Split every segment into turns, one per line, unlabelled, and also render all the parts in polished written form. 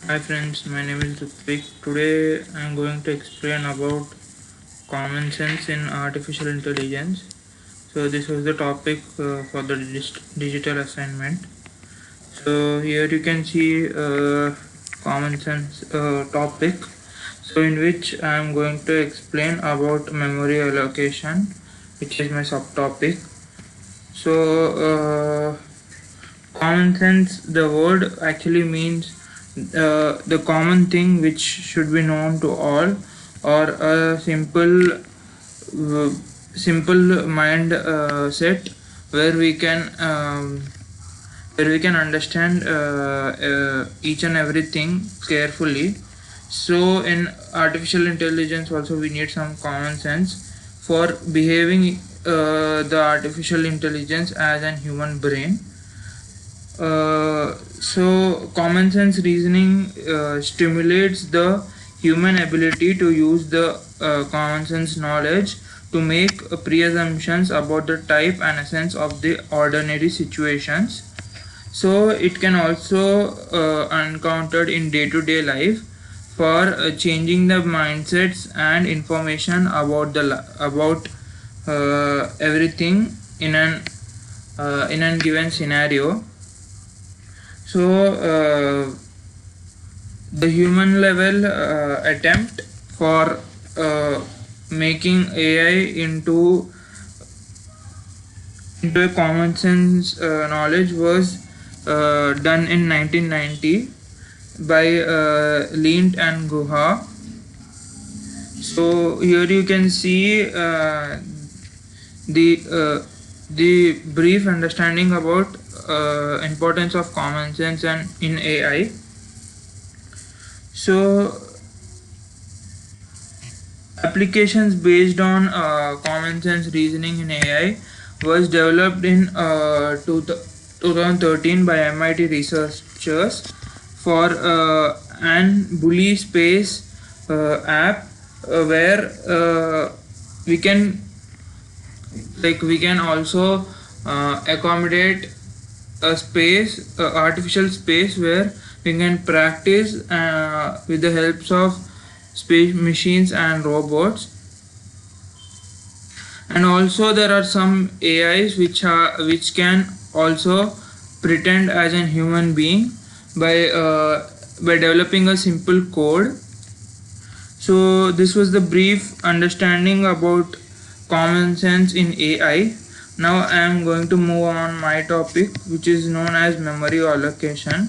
Hi friends, my name is Ritwik. Today I am going to explain about common sense in artificial intelligence. So this was the topic for the digital assignment. So here you can see common sense topic. So in which I am going to explain about memory allocation, which is my subtopic. So common sense, the word actually means the common thing which should be known to all, or a simple mind set where we can understand each and everything carefully. So in artificial intelligence also we need some common sense for behaving the artificial intelligence as a human brain. So common sense reasoning stimulates the human ability to use the common sense knowledge to make pre-assumptions about the type and essence of the ordinary situations. So it can also encountered in day-to-day life for changing the mindsets and information about everything in a given scenario. So the human level attempt for making AI into a common sense knowledge was done in 1990 by Lind and Guha. So here you can see the brief understanding about importance of common sense and in AI. So applications based on common sense reasoning in AI was developed in 2013 by MIT researchers for an bully space app where we can also accommodate a space, artificial space where we can practice with the helps of space machines and robots. And also there are some AIs which can also pretend as a human being by developing a simple code. So this was the brief understanding about common sense in AI. Now I am going to move on my topic, which is known as memory allocation.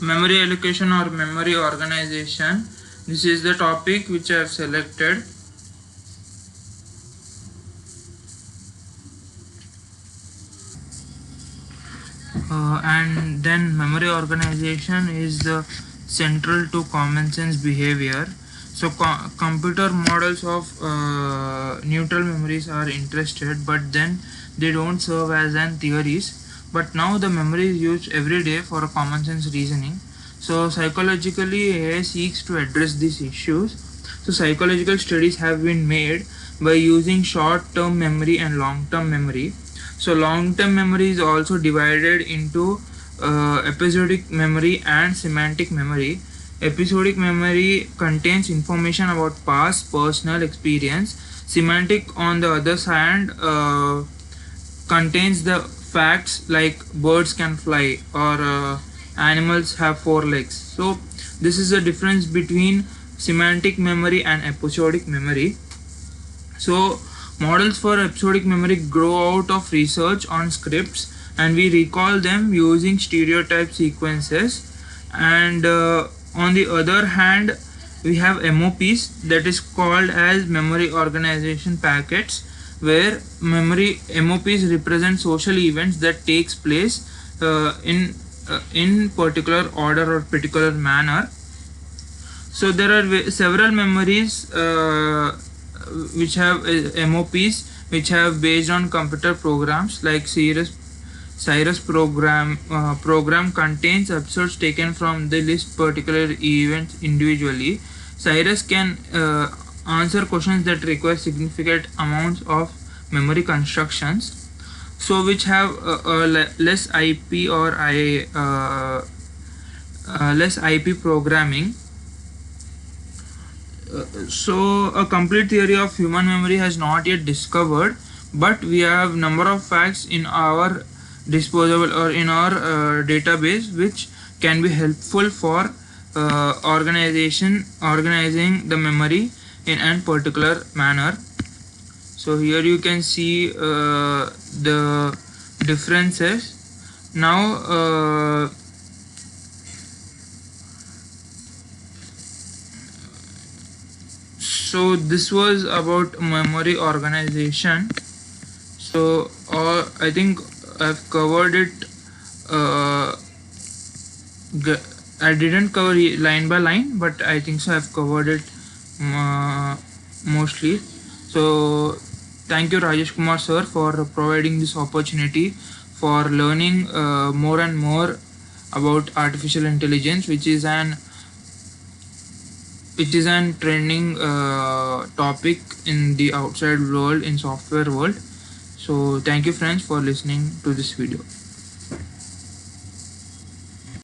Memory allocation or memory organization. This is the topic which I have selected. And then memory organization is the central to common sense behavior. So computer models of neutral memories are interested, but then they don't serve as an theories. But now the memory is used every day for a common sense reasoning. So psychologically AI seeks to address these issues. So psychological studies have been made by using short-term memory and long-term memory. So long-term memory is also divided into episodic memory and semantic memory. Episodic memory contains information about past personal experience. Semantic, on the other hand, contains the facts like birds can fly or animals have four legs. So this is the difference between semantic memory and episodic memory. So models for episodic memory grow out of research on scripts, and we recall them using stereotype sequences. And on the other hand, we have MOPs, that is called as memory organization packets, where memory MOPs represent social events that takes place in particular order or particular manner. So there are several memories which have MOPs which have based on computer programs like Cyrus program contains episodes taken from the list particular events individually. Cyrus can answer questions that require significant amounts of memory constructions, so which have less IP or less IP programming. So a complete theory of human memory has not yet discovered, but we have number of facts in our disposable or in our database which can be helpful for organizing the memory in a particular manner. So here you can see the differences. Now so this was about memory organization. So I think I've covered it. I didn't cover line by line, but I think so I've covered it mostly. So thank you, Rajesh Kumar sir, for providing this opportunity for learning more and more about artificial intelligence, which is an trending topic in the outside world, in software world. So thank you friends for listening to this video.